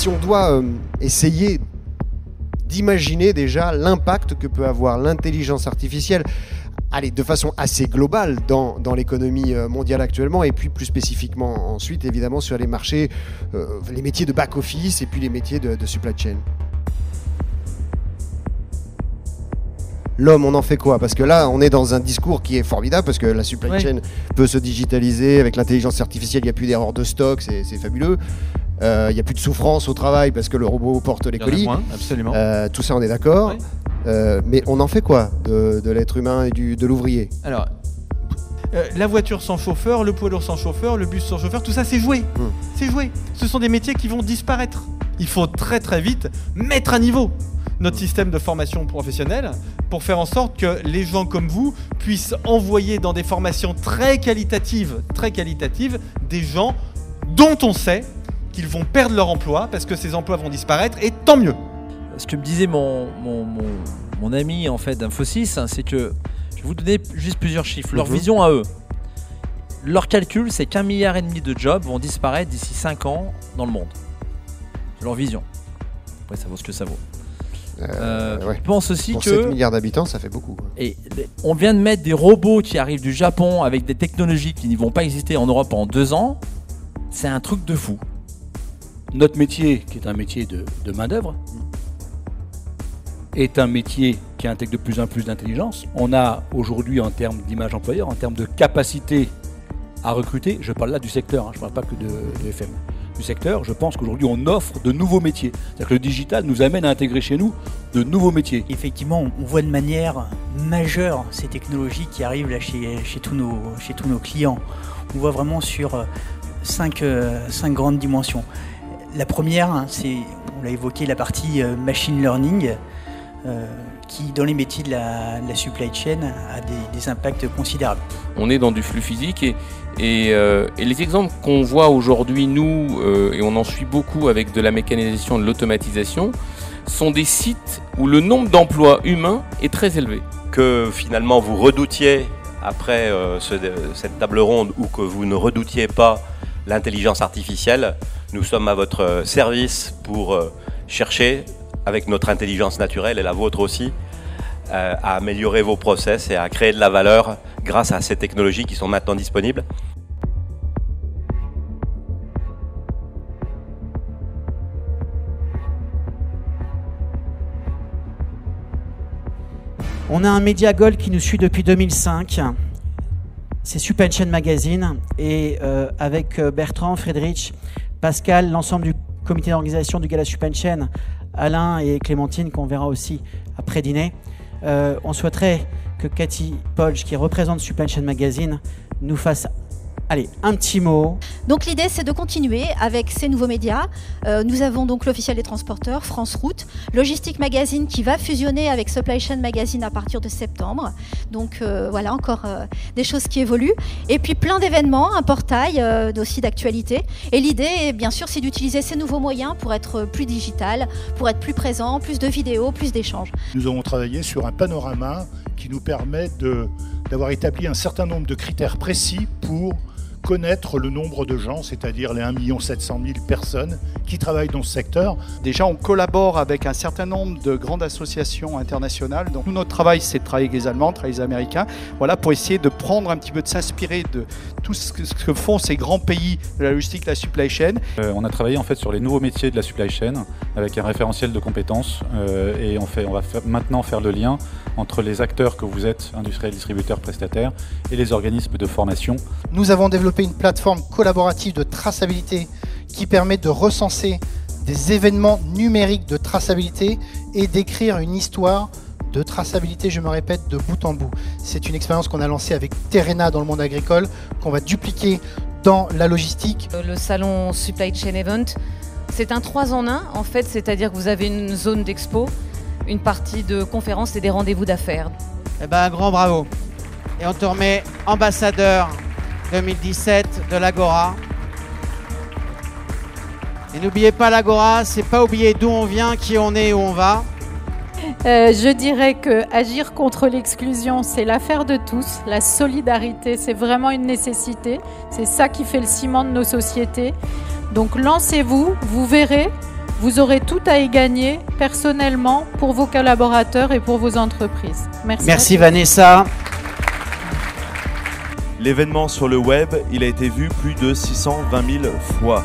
si on doit essayer d'imaginer déjà l'impact que peut avoir l'intelligence artificielle, de façon assez globale dans l'économie mondiale actuellement, et puis plus spécifiquement ensuite évidemment sur les marchés, les métiers de back-office et puis les métiers de supply chain. L'homme, on en fait quoi? Parce que là, on est dans un discours qui est formidable, parce que la supply chain peut se digitaliser, avec l'intelligence artificielle, il n'y a plus d'erreurs de stock, c'est fabuleux. Il n'y a plus de souffrance au travail parce que le robot porte les colis. Moins, absolument. Tout ça, on est d'accord. Mais on en fait quoi de l'être humain et de l'ouvrier? Alors, la voiture sans chauffeur, le poids lourd sans chauffeur, le bus sans chauffeur, tout ça c'est joué. C'est joué. Ce sont des métiers qui vont disparaître. Il faut très très vite mettre à niveau notre système de formation professionnelle pour faire en sorte que les gens comme vous puissent envoyer dans des formations très qualitatives, des gens dont on sait qu'ils vont perdre leur emploi parce que ces emplois vont disparaître, et tant mieux. Ce que me disait mon ami en fait d'Infosys, c'est que, je vais vous donner juste plusieurs chiffres, leur vision à eux. Leur calcul, c'est qu'1,5 milliard de jobs vont disparaître d'ici 5 ans dans le monde. C'est leur vision. Après, ça vaut ce que ça vaut. Je pense aussi pour que 7 milliards d'habitants, ça fait beaucoup. Et on vient de mettre des robots qui arrivent du Japon avec des technologies qui ne vont pas exister en Europe pendant 2 ans. C'est un truc de fou. Notre métier, qui est un métier de main-d'œuvre, est un métier qui intègre de plus en plus d'intelligence. On a aujourd'hui, en termes d'image employeur, en termes de capacité à recruter, je parle là du secteur, je ne parle pas que de FM. Du secteur, je pense qu'aujourd'hui on offre de nouveaux métiers. C'est-à-dire que le digital nous amène à intégrer chez nous de nouveaux métiers. Effectivement, on voit de manière majeure ces technologies qui arrivent là chez tous nos clients. On voit vraiment sur 5 grandes dimensions. La première, c'est, on l'a évoqué, la partie machine learning, qui dans les métiers de la supply chain a des impacts considérables. On est dans du flux physique et les exemples qu'on voit aujourd'hui, nous, et on en suit beaucoup avec de la mécanisation, de l'automatisation, sont des sites où le nombre d'emplois humains est très élevé. Que finalement vous redoutiez, après cette table ronde, ou que vous ne redoutiez pas l'intelligence artificielle, nous sommes à votre service pour chercher, avec notre intelligence naturelle et la vôtre aussi, à améliorer vos process et à créer de la valeur grâce à ces technologies qui sont maintenant disponibles. On a un média Gold qui nous suit depuis 2005. C'est Supply Chain Magazine. Et avec Bertrand, Frédéric, Pascal, l'ensemble du comité d'organisation du Gala Supply Chain, Alain et Clémentine, qu'on verra aussi après dîner, on souhaiterait que Cathy Polge, qui représente Supply Chain Magazine, nous fasse un petit mot. Donc l'idée, c'est de continuer avec ces nouveaux médias. Nous avons donc l'officiel des transporteurs, France Route, Logistique Magazine qui va fusionner avec Supply Chain Magazine à partir de septembre. Donc voilà, encore des choses qui évoluent. Et puis plein d'événements, un portail aussi d'actualité. Et l'idée, bien sûr, c'est d'utiliser ces nouveaux moyens pour être plus digital, pour être plus présent, plus de vidéos, plus d'échanges. Nous avons travaillé sur un panorama qui nous permet d'avoir établi un certain nombre de critères précis pour connaître le nombre de gens, c'est-à-dire les 1 700 000 personnes qui travaillent dans ce secteur. Déjà, on collabore avec un certain nombre de grandes associations internationales. Donc, nous, notre travail, c'est de travailler avec les Allemands, de travailler avec les Américains, voilà, pour essayer de prendre un petit peu, de s'inspirer de tout ce que font ces grands pays de la logistique, de la supply chain. On a travaillé en fait sur les nouveaux métiers de la supply chain avec un référentiel de compétences et on va maintenant faire le lien entre les acteurs que vous êtes, industriels, distributeurs, prestataires, et les organismes de formation. Nous avons développé une plateforme collaborative de traçabilité qui permet de recenser des événements numériques de traçabilité et d'écrire une histoire de traçabilité, je me répète, de bout en bout. C'est une expérience qu'on a lancée avec Terrena dans le monde agricole, qu'on va dupliquer dans la logistique. Le salon Supply Chain Event, c'est un 3 en 1 en fait, c'est-à-dire que vous avez une zone d'expo, une partie de conférences et des rendez-vous d'affaires. Eh ben, un grand bravo. Et on te remet ambassadeur 2017 de l'Agora. Et n'oubliez pas l'Agora, c'est pas oublier d'où on vient, qui on est, où on va. Je dirais que agir contre l'exclusion, c'est l'affaire de tous. La solidarité, c'est vraiment une nécessité. C'est ça qui fait le ciment de nos sociétés. Donc lancez-vous, vous verrez, Vous aurez tout à y gagner personnellement pour vos collaborateurs et pour vos entreprises. Merci. Merci Vanessa. L'événement sur le web, il a été vu plus de 620 000 fois.